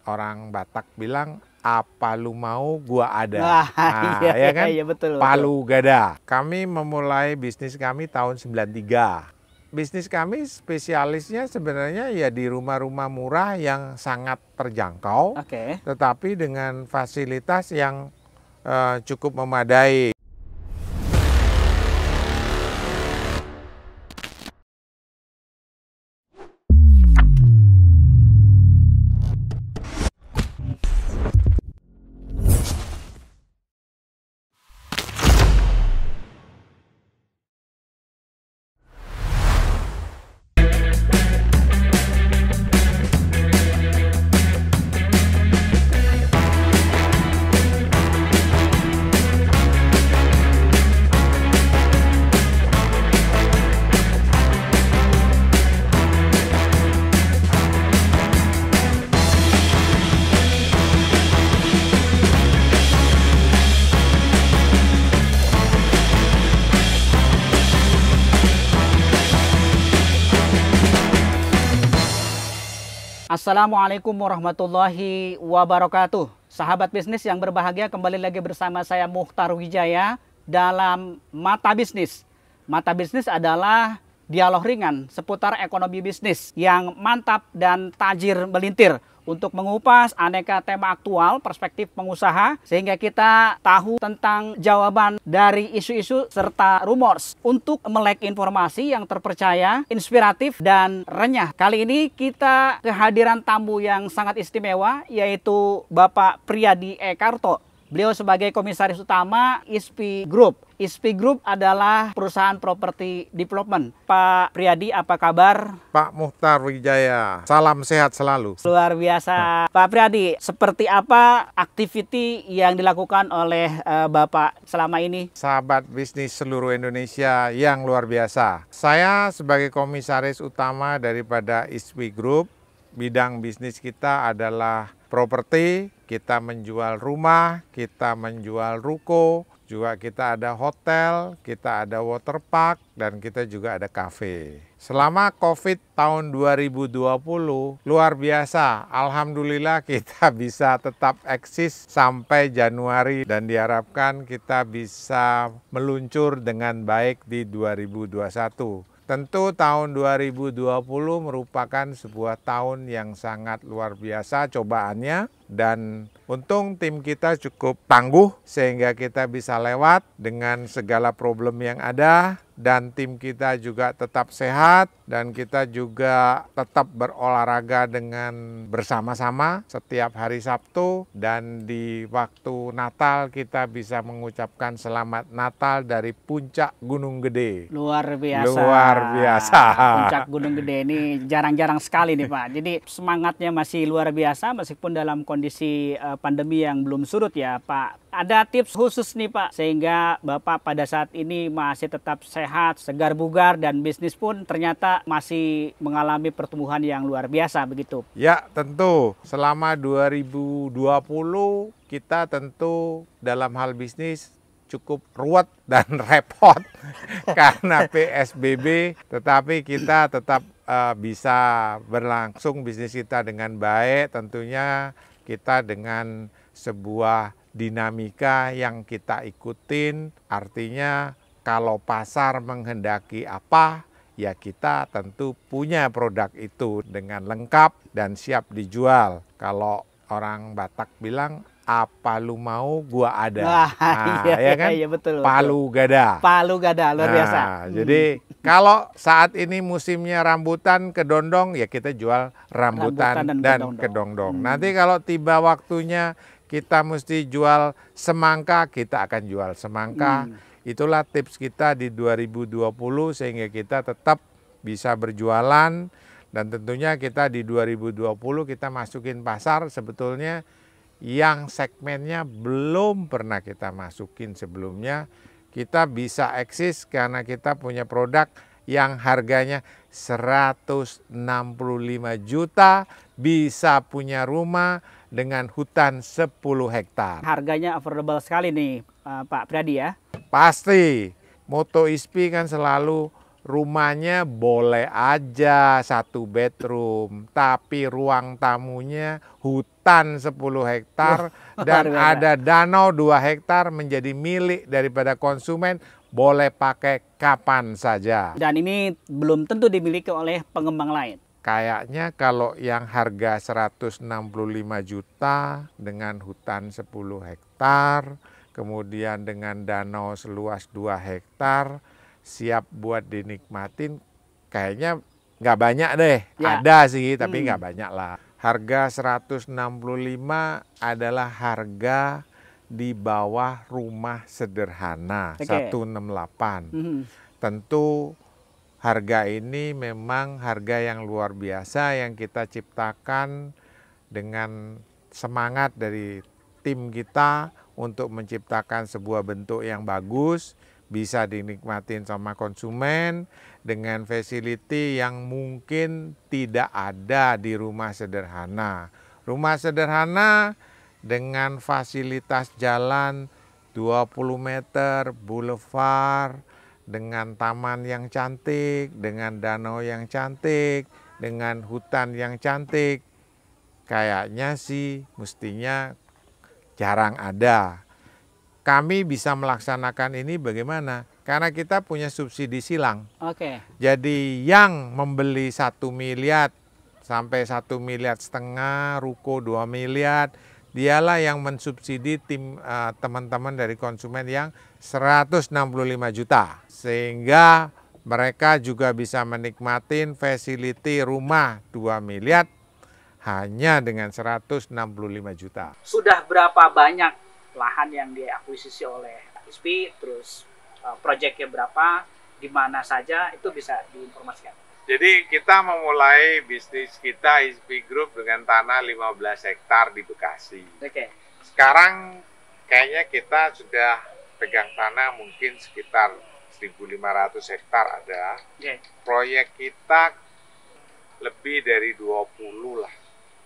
orang Batak bilang, apa lu mau gua ada. Wah, Nah, iya, ya kan? iya, betul, betul. Palu gada. Kami memulai bisnis kami tahun 93. Bisnis kami spesialisnya sebenarnya ya di rumah-rumah murah yang sangat terjangkau, Oke. tetapi dengan fasilitas yang cukup memadai. Assalamualaikum warahmatullahi wabarakatuh. Sahabat bisnis yang berbahagia, kembali lagi bersama saya Mukhtar Wijaya dalam Mata Bisnis. Mata Bisnis adalah dialog ringan seputar ekonomi bisnis yang mantap dan tajir melintir untuk mengupas aneka tema aktual perspektif pengusaha sehingga kita tahu tentang jawaban dari isu-isu serta rumors untuk melek informasi yang terpercaya, inspiratif dan renyah. Kali ini kita kehadiran tamu yang sangat istimewa, yaitu Bapak Priyadi Ekarto. Beliau sebagai komisaris utama ISPI Group. ISPI Group adalah perusahaan properti development. Pak Priyadi, apa kabar? Pak Mukhtar Wijaya, salam sehat selalu. Luar biasa. Pak Priyadi, seperti apa aktiviti yang dilakukan oleh Bapak selama ini? Sahabat bisnis seluruh Indonesia yang luar biasa. Saya sebagai komisaris utama daripada ISPI Group, bidang bisnis kita adalah properti, kita menjual rumah, kita menjual ruko, juga kita ada hotel, kita ada water park, dan kita juga ada kafe. Selama COVID tahun 2020, luar biasa. Alhamdulillah kita bisa tetap eksis sampai Januari dan diharapkan kita bisa meluncur dengan baik di 2021. Tentu tahun 2020 merupakan sebuah tahun yang sangat luar biasa cobaannya, dan untung tim kita cukup tangguh sehingga kita bisa lewat dengan segala problem yang ada, dan tim kita juga tetap sehat, dan kita juga tetap berolahraga dengan bersama-sama setiap hari Sabtu, dan di waktu Natal kita bisa mengucapkan selamat Natal dari puncak Gunung Gede. Luar biasa. Luar biasa. Puncak Gunung Gede ini jarang-jarang sekali nih Pak. Jadi semangatnya masih luar biasa meskipun dalam kondisi pandemi yang belum surut ya Pak. Ada tips khusus nih Pak sehingga Bapak pada saat ini masih tetap sehat, segar bugar, dan bisnis pun ternyata masih mengalami pertumbuhan yang luar biasa begitu. Ya tentu, selama 2020 kita tentu dalam hal bisnis cukup ruwet dan repot karena PSBB, tetapi kita tetap bisa berlangsung bisnis kita dengan baik, tentunya kita dengan sebuah dinamika yang kita ikutin, artinya kalau pasar menghendaki apa, ya kita tentu punya produk itu dengan lengkap dan siap dijual. Kalau orang Batak bilang, apa lu mau gua ada. Wah, Nah, iya, ya kan? iya, betul, Palu gada. Palu gada, luar biasa. Jadi kalau saat ini musimnya rambutan kedondong, ya kita jual rambutan dan kedondong. Nanti kalau tiba waktunya kita mesti jual semangka, kita akan jual semangka. Itulah tips kita di 2020 sehingga kita tetap bisa berjualan, dan tentunya kita di 2020 kita masukin pasar sebetulnya yang segmennya belum pernah kita masukin sebelumnya. Kita bisa eksis karena kita punya produk yang harganya 165 juta, bisa punya rumah dengan hutan 10 hektar. Harganya affordable sekali nih Pak Priyadi ya. Pasti, moto ISPI kan selalu rumahnya boleh aja 1 bedroom, tapi ruang tamunya hutan 10 hektar dan ada danau 2 hektar menjadi milik daripada konsumen, boleh pakai kapan saja. Dan ini belum tentu dimiliki oleh pengembang lain. Kayaknya kalau yang harga 165 juta dengan hutan 10 hektar, kemudian dengan danau seluas 2 hektar, siap buat dinikmatin, kayaknya nggak banyak deh. Ya. Ada sih, tapi nggak banyak lah. Harga 165 adalah harga di bawah rumah sederhana, 168. Tentu harga ini memang harga yang luar biasa yang kita ciptakan dengan semangat dari tim kita untuk menciptakan sebuah bentuk yang bagus, bisa dinikmatin sama konsumen dengan facility yang mungkin tidak ada di rumah sederhana. Rumah sederhana dengan fasilitas jalan 20 meter, boulevard, dengan taman yang cantik, dengan danau yang cantik, dengan hutan yang cantik. Kayaknya sih mestinya jarang ada. Kami bisa melaksanakan ini bagaimana? Karena kita punya subsidi silang. Jadi yang membeli 1 miliar sampai 1,5 miliar, ruko 2 miliar, dialah yang mensubsidi teman-teman dari konsumen yang 165 juta. Sehingga mereka juga bisa menikmati fasiliti rumah 2 miliar hanya dengan 165 juta. Sudah berapa banyak lahan yang diakuisisi oleh ISPI, terus proyeknya berapa, di mana saja, itu bisa diinformasikan. Jadi kita memulai bisnis kita ISPI Group dengan tanah 15 hektar di Bekasi. Sekarang kayaknya kita sudah pegang tanah mungkin sekitar 1.500 hektar ada. Proyek kita lebih dari 20 lah.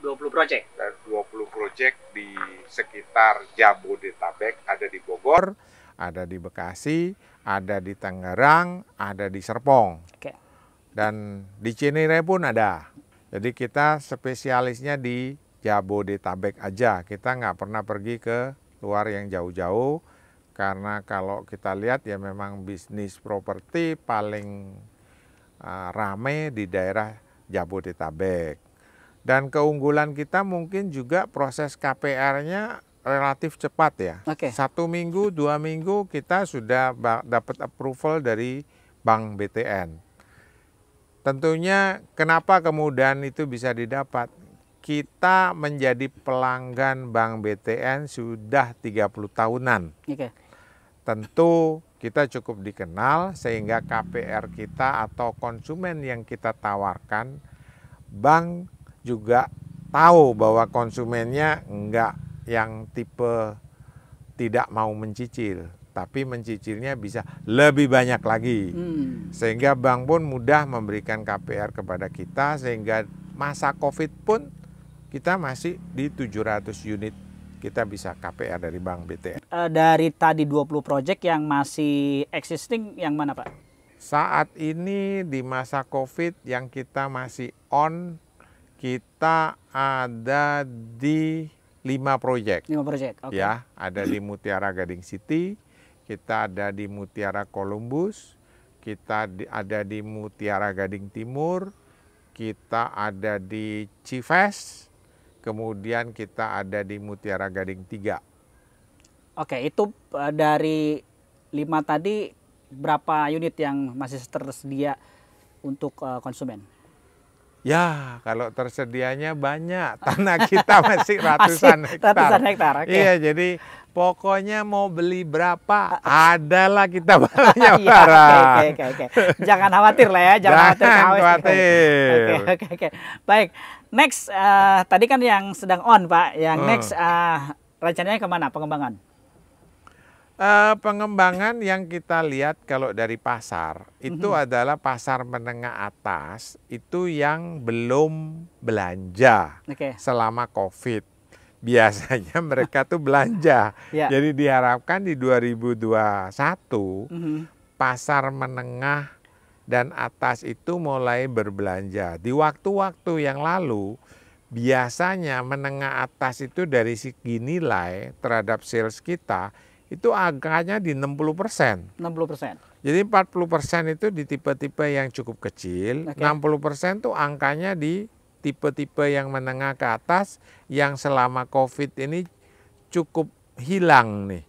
20 proyek? 20 proyek di sekitar Jabodetabek, ada di Bogor, ada di Bekasi, ada di Tangerang, ada di Serpong. Dan di Cinere pun ada. Jadi kita spesialisnya di Jabodetabek aja. Kita nggak pernah pergi ke luar yang jauh-jauh. Karena kalau kita lihat ya memang bisnis properti paling rame di daerah Jabodetabek. Dan keunggulan kita mungkin juga proses KPR-nya relatif cepat ya. 1 minggu, 2 minggu kita sudah dapat approval dari Bank BTN. Tentunya kenapa kemudian itu bisa didapat? Kita menjadi pelanggan Bank BTN sudah 30 tahunan. Tentu kita cukup dikenal sehingga KPR kita atau konsumen yang kita tawarkan, bank juga tahu bahwa konsumennya enggak yang tipe tidak mau mencicil, tapi mencicilnya bisa lebih banyak lagi. Sehingga bank pun mudah memberikan KPR kepada kita, sehingga masa COVID pun kita masih di 700 unit kita bisa KPR dari Bank BTN. Dari tadi 20 proyek yang masih existing, yang mana Pak? Saat ini di masa COVID yang kita masih on, kita ada di 5 proyek. 5 proyek, Ya, ada di Mutiara Gading City, kita ada di Mutiara Columbus, kita ada di Mutiara Gading Timur, kita ada di Cives, kemudian kita ada di Mutiara Gading 3. Itu dari 5 tadi berapa unit yang masih tersedia untuk konsumen? Ya, kalau tersedianya banyak. Tanah kita masih ratusan hektar. Ratusan hektar, Iya, jadi pokoknya mau beli berapa, adalah kita banyak barang. Oke. Jangan khawatir lah ya, jangan khawatir. Oke. Baik, next, tadi kan yang sedang on Pak, yang next rencananya kemana pengembangan? Pengembangan yang kita lihat kalau dari pasar itu adalah pasar menengah atas itu yang belum belanja selama COVID. Biasanya mereka tuh belanja. Jadi diharapkan di 2021 pasar menengah dan atas itu mulai berbelanja. Di waktu-waktu yang lalu, biasanya menengah atas itu dari segi nilai terhadap sales kita, itu angkanya di 60%. 60%. Jadi 40% itu di tipe-tipe yang cukup kecil, Oke. 60% tuh angkanya di tipe-tipe yang menengah ke atas yang selama COVID ini cukup hilang nih.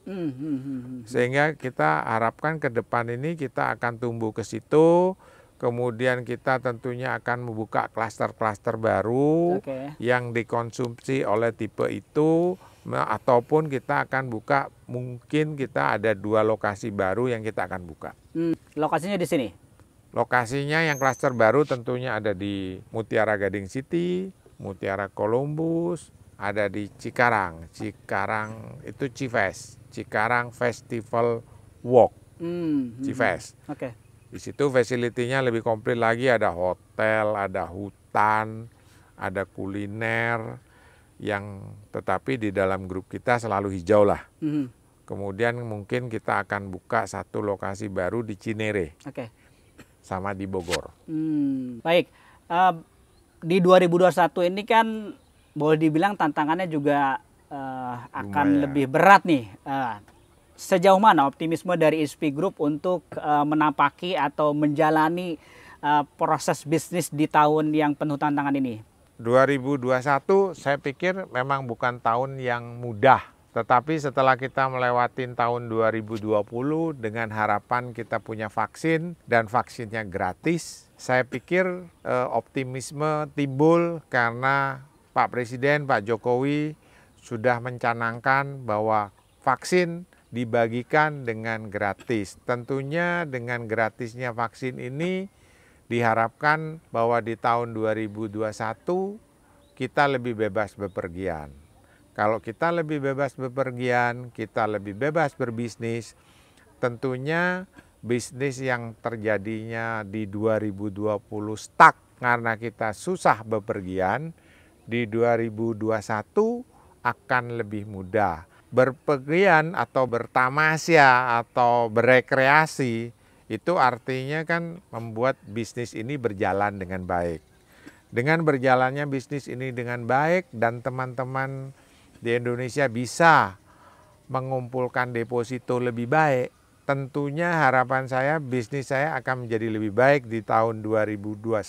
Sehingga kita harapkan ke depan ini kita akan tumbuh ke situ, kemudian kita tentunya akan membuka klaster-klaster baru yang dikonsumsi oleh tipe itu, ataupun kita akan buka, mungkin kita ada 2 lokasi baru yang kita akan buka. Lokasinya di sini? Lokasinya yang klaster baru tentunya ada di Mutiara Gading City, Mutiara Columbus, ada di Cikarang. Cikarang itu Cifes, Cikarang Festival Walk, Cifes. Oke. Di situ fasilitinya lebih komplit lagi, ada hotel, ada hutan, ada kuliner, yang tetapi di dalam grup kita selalu hijau lah. Kemudian mungkin kita akan buka 1 lokasi baru di Cinere, sama di Bogor. Baik, di 2021 ini kan boleh dibilang tantangannya juga akan lebih berat nih. Sejauh mana optimisme dari ISP Group untuk menapaki atau menjalani proses bisnis di tahun yang penuh tantangan ini? 2021 saya pikir memang bukan tahun yang mudah. Tetapi setelah kita melewati tahun 2020 dengan harapan kita punya vaksin dan vaksinnya gratis, saya pikir optimisme timbul karena Pak Presiden, Pak Jokowi sudah mencanangkan bahwa vaksin dibagikan dengan gratis. Tentunya dengan gratisnya vaksin ini diharapkan bahwa di tahun 2021 kita lebih bebas bepergian. Kalau kita lebih bebas bepergian, kita lebih bebas berbisnis, tentunya bisnis yang terjadinya di 2020 stuck karena kita susah bepergian, di 2021 akan lebih mudah. Berpergian atau bertamasya atau berekreasi itu artinya kan membuat bisnis ini berjalan dengan baik. Dengan berjalannya bisnis ini dengan baik dan teman-teman di Indonesia bisa mengumpulkan deposito lebih baik, tentunya harapan saya bisnis saya akan menjadi lebih baik di tahun 2021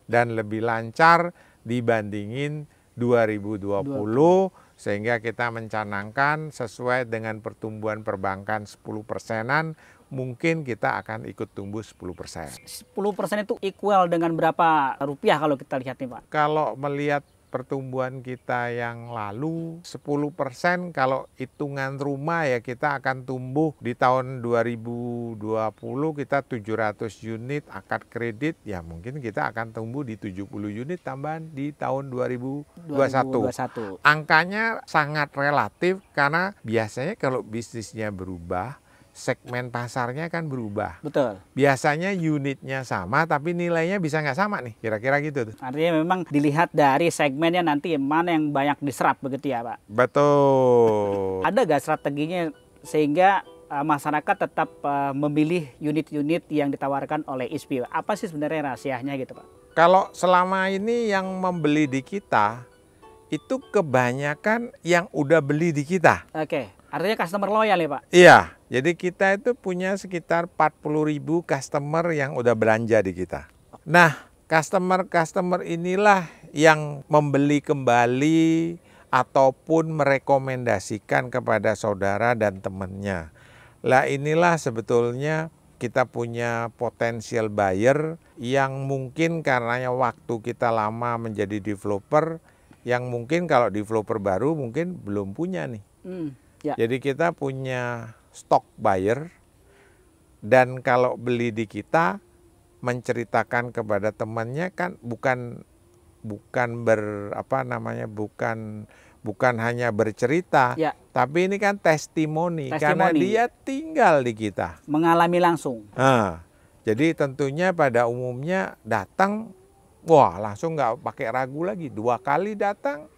dan lebih lancar dibandingin 2020, sehingga kita mencanangkan sesuai dengan pertumbuhan perbankan 10%-an, mungkin kita akan ikut tumbuh 10%. 10% itu equal dengan berapa rupiah kalau kita lihat nih Pak? Kalau melihat pertumbuhan kita yang lalu 10%, kalau hitungan rumah ya kita akan tumbuh di tahun 2020 kita 700 unit akad kredit, ya mungkin kita akan tumbuh di 70 unit tambahan di tahun 2021. Angkanya sangat relatif karena biasanya kalau bisnisnya berubah, segmen pasarnya kan berubah. Betul. Biasanya unitnya sama tapi nilainya bisa nggak sama nih, kira-kira gitu tuh. Artinya memang dilihat dari segmennya nanti mana yang banyak diserap begitu ya Pak? Betul. Ada nggak strateginya sehingga masyarakat tetap memilih unit-unit yang ditawarkan oleh ISP? Apa sih sebenarnya rahasianya gitu Pak? Kalau selama ini yang membeli di kita, itu kebanyakan yang udah beli di kita. Oke, artinya customer loyal ya Pak? Iya. Jadi kita itu punya sekitar 40.000 customer yang udah belanja di kita. Nah, customer inilah yang membeli kembali ataupun merekomendasikan kepada saudara dan temannya. Lah inilah sebetulnya kita punya potensial buyer yang mungkin karena waktu kita lama menjadi developer, yang mungkin kalau developer baru mungkin belum punya nih. Ya. Jadi kita punya stok buyer, dan kalau beli di kita menceritakan kepada temannya kan bukan hanya bercerita, ya, tapi ini kan testimoni karena dia tinggal di kita, mengalami langsung. Jadi tentunya pada umumnya datang, wah langsung nggak pakai ragu lagi, 2 kali datang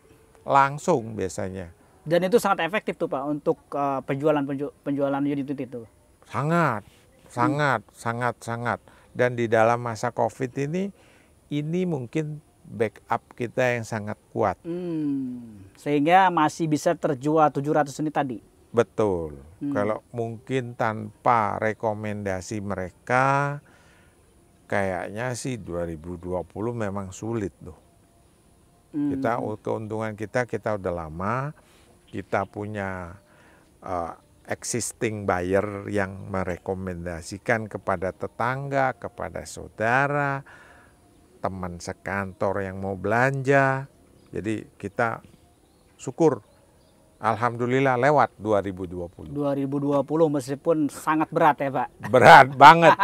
langsung biasanya. Dan itu sangat efektif tuh Pak untuk penjualan unit itu. Sangat. Dan di dalam masa COVID ini mungkin backup kita yang sangat kuat. Sehingga masih bisa terjual 700 unit tadi. Betul. Kalau mungkin tanpa rekomendasi mereka, kayaknya sih 2020 memang sulit loh. Keuntungan kita udah lama, kita punya existing buyer yang merekomendasikan kepada tetangga, kepada saudara, teman sekantor yang mau belanja. Jadi kita syukur, alhamdulillah lewat 2020. 2020 meskipun sangat berat ya Pak. Berat banget.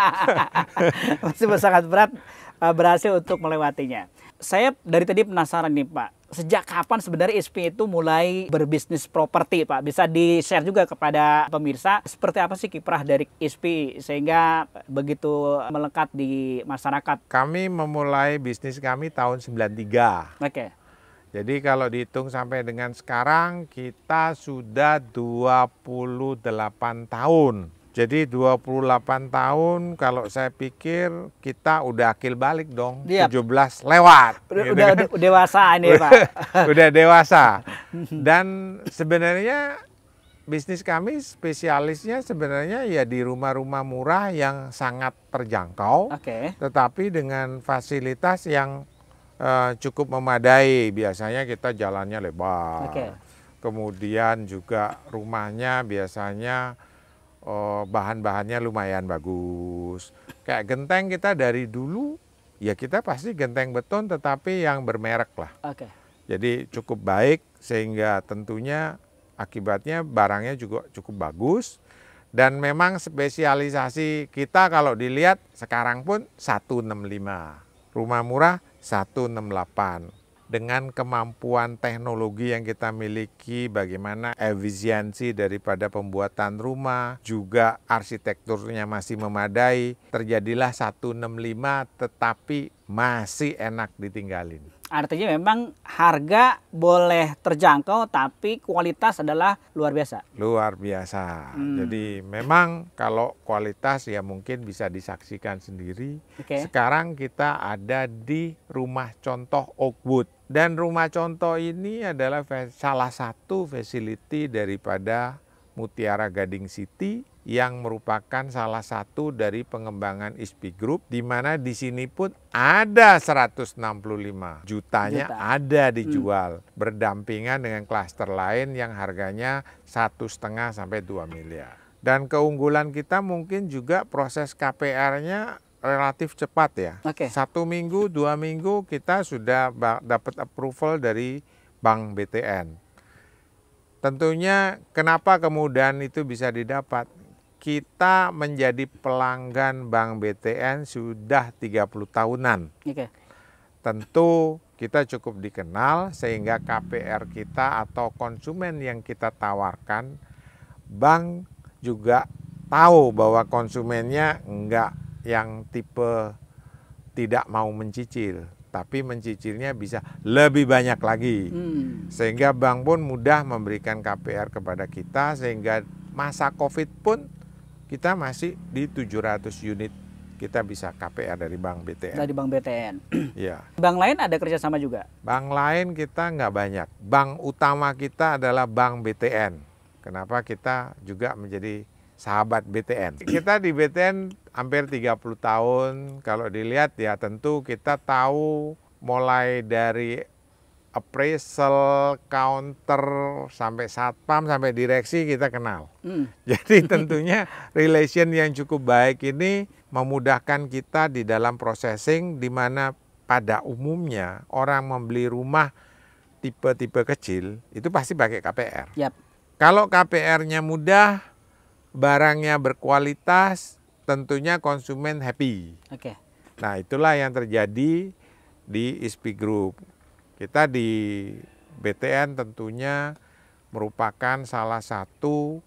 Meskipun sangat berat, berhasil untuk melewatinya. Saya dari tadi penasaran nih Pak, sejak kapan sebenarnya ISPI itu mulai berbisnis properti Pak? Bisa di-share juga kepada pemirsa, seperti apa sih kiprah dari ISPI sehingga begitu melekat di masyarakat? Kami memulai bisnis kami tahun 93. Oke. Jadi kalau dihitung sampai dengan sekarang kita sudah 28 tahun. Jadi 28 tahun kalau saya pikir kita udah akil balik dong. Yep. 17 lewat. Udah dewasa ini Pak. Udah dewasa. Dan sebenarnya bisnis kami spesialisnya sebenarnya ya di rumah-rumah murah yang sangat terjangkau. Tetapi dengan fasilitas yang cukup memadai. Biasanya kita jalannya lebar. Kemudian juga rumahnya biasanya bahan-bahannya lumayan bagus. Kayak genteng kita dari dulu, ya kita pasti genteng beton tetapi yang bermerek lah. Jadi cukup baik sehingga tentunya akibatnya barangnya juga cukup bagus. Dan memang spesialisasi kita kalau dilihat sekarang pun 165. Rumah murah 168. Dengan kemampuan teknologi yang kita miliki, bagaimana efisiensi daripada pembuatan rumah, juga arsitekturnya masih memadai, terjadilah 165 tetapi masih enak ditinggalin. Artinya memang harga boleh terjangkau tapi kualitas adalah luar biasa. Luar biasa. Jadi memang kalau kualitas ya mungkin bisa disaksikan sendiri. Sekarang kita ada di rumah contoh Oakwood. Dan rumah contoh ini adalah salah satu facility daripada Mutiara Gading City yang merupakan salah satu dari pengembangan ISPI Group, di mana di sini pun ada 165 jutanya ada dijual, berdampingan dengan klaster lain yang harganya 1,5 sampai 2 miliar. Dan keunggulan kita mungkin juga proses KPR-nya relatif cepat ya. 1 minggu, 2 minggu kita sudah dapat approval dari Bank BTN. Tentunya kenapa kemudahan itu bisa didapat? Kita menjadi pelanggan Bank BTN sudah 30 tahunan. Tentu kita cukup dikenal sehingga KPR kita atau konsumen yang kita tawarkan, bank juga tahu bahwa konsumennya enggak yang tipe tidak mau mencicil, tapi mencicilnya bisa lebih banyak lagi. Sehingga bank pun mudah memberikan KPR kepada kita, sehingga masa COVID pun kita masih di 700 unit kita bisa KPR dari Bank BTN. Dari Bank BTN. Ya. Bank lain ada kerjasama juga? Bank lain kita nggak banyak. Bank utama kita adalah Bank BTN. Kenapa kita juga menjadi sahabat BTN? Kita di BTN hampir 30 tahun. Kalau dilihat ya tentu kita tahu mulai dari appraisal, counter, sampai satpam, sampai direksi kita kenal. Jadi tentunya relation yang cukup baik ini memudahkan kita di dalam processing, di mana pada umumnya orang membeli rumah tipe-tipe kecil itu pasti pakai KPR. Kalau KPR-nya mudah, barangnya berkualitas, tentunya konsumen happy. Nah itulah yang terjadi di ISPI Group. Kita di BTN tentunya merupakan salah satu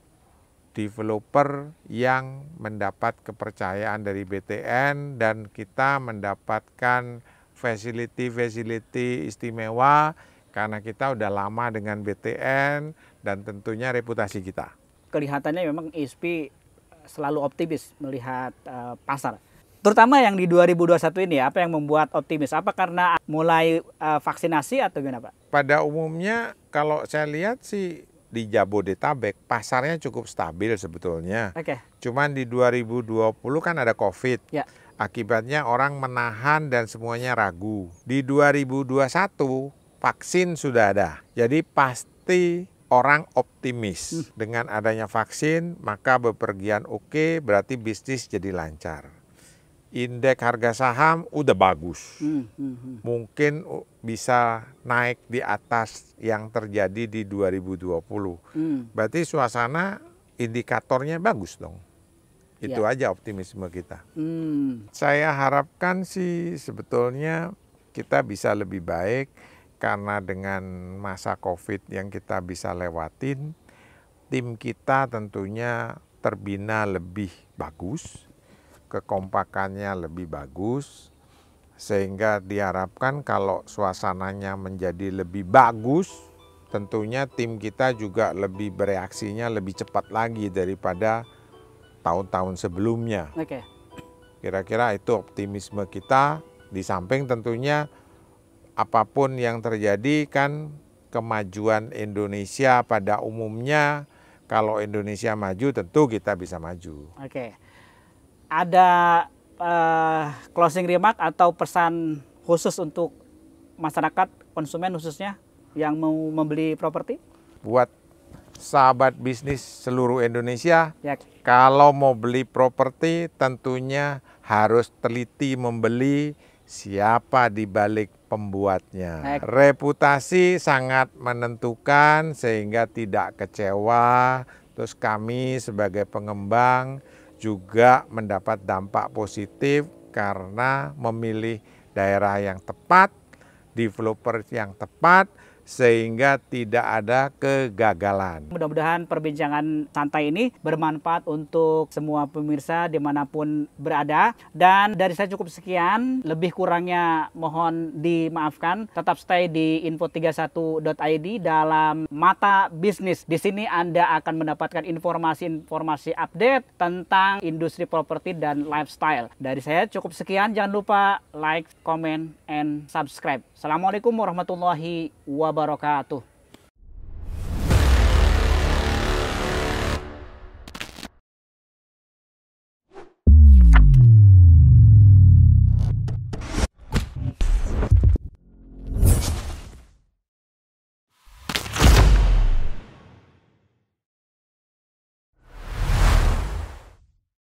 developer yang mendapat kepercayaan dari BTN dan kita mendapatkan facility istimewa karena kita udah lama dengan BTN dan tentunya reputasi kita. Kelihatannya memang ISPI selalu optimis melihat pasar. Terutama yang di 2021 ini, apa yang membuat optimis? Apa karena mulai vaksinasi atau gimana Pak? Pada umumnya kalau saya lihat sih di Jabodetabek pasarnya cukup stabil sebetulnya. Oke. Cuman di 2020 kan ada COVID. Ya. Akibatnya orang menahan dan semuanya ragu. Di 2021 vaksin sudah ada. Jadi pasti orang optimis dengan adanya vaksin, maka bepergian oke, berarti bisnis jadi lancar. Indeks harga saham udah bagus. Mungkin bisa naik di atas yang terjadi di 2020. Berarti suasana indikatornya bagus dong. Itu aja optimisme kita. Saya harapkan sih sebetulnya kita bisa lebih baik. Karena dengan masa COVID yang kita bisa lewatin, tim kita tentunya terbina lebih bagus, kekompakannya lebih bagus, sehingga diharapkan kalau suasananya menjadi lebih bagus, tentunya tim kita juga lebih bereaksinya lebih cepat lagi daripada tahun-tahun sebelumnya. Oke. Kira-kira itu optimisme kita, di samping tentunya apapun yang terjadi kan kemajuan Indonesia pada umumnya, kalau Indonesia maju tentu kita bisa maju. Oke. Ada closing remark atau pesan khusus untuk masyarakat konsumen khususnya yang mau membeli properti? Buat sahabat bisnis seluruh Indonesia, Ya. kalau mau beli properti tentunya harus teliti membeli siapa di balik pembuatnya. Baik. Reputasi sangat menentukan sehingga tidak kecewa. Terus kami sebagai pengembang juga mendapat dampak positif karena memilih daerah yang tepat, developer yang tepat, sehingga tidak ada kegagalan. Mudah-mudahan perbincangan santai ini bermanfaat untuk semua pemirsa dimanapun berada. Dan dari saya cukup sekian, lebih kurangnya mohon dimaafkan. Tetap stay di info31.id dalam Mata Bisnis. Di sini Anda akan mendapatkan informasi-informasi update tentang industri properti dan lifestyle. Dari saya cukup sekian, jangan lupa like, comment, and subscribe. Assalamualaikum warahmatullahi wabarakatuh.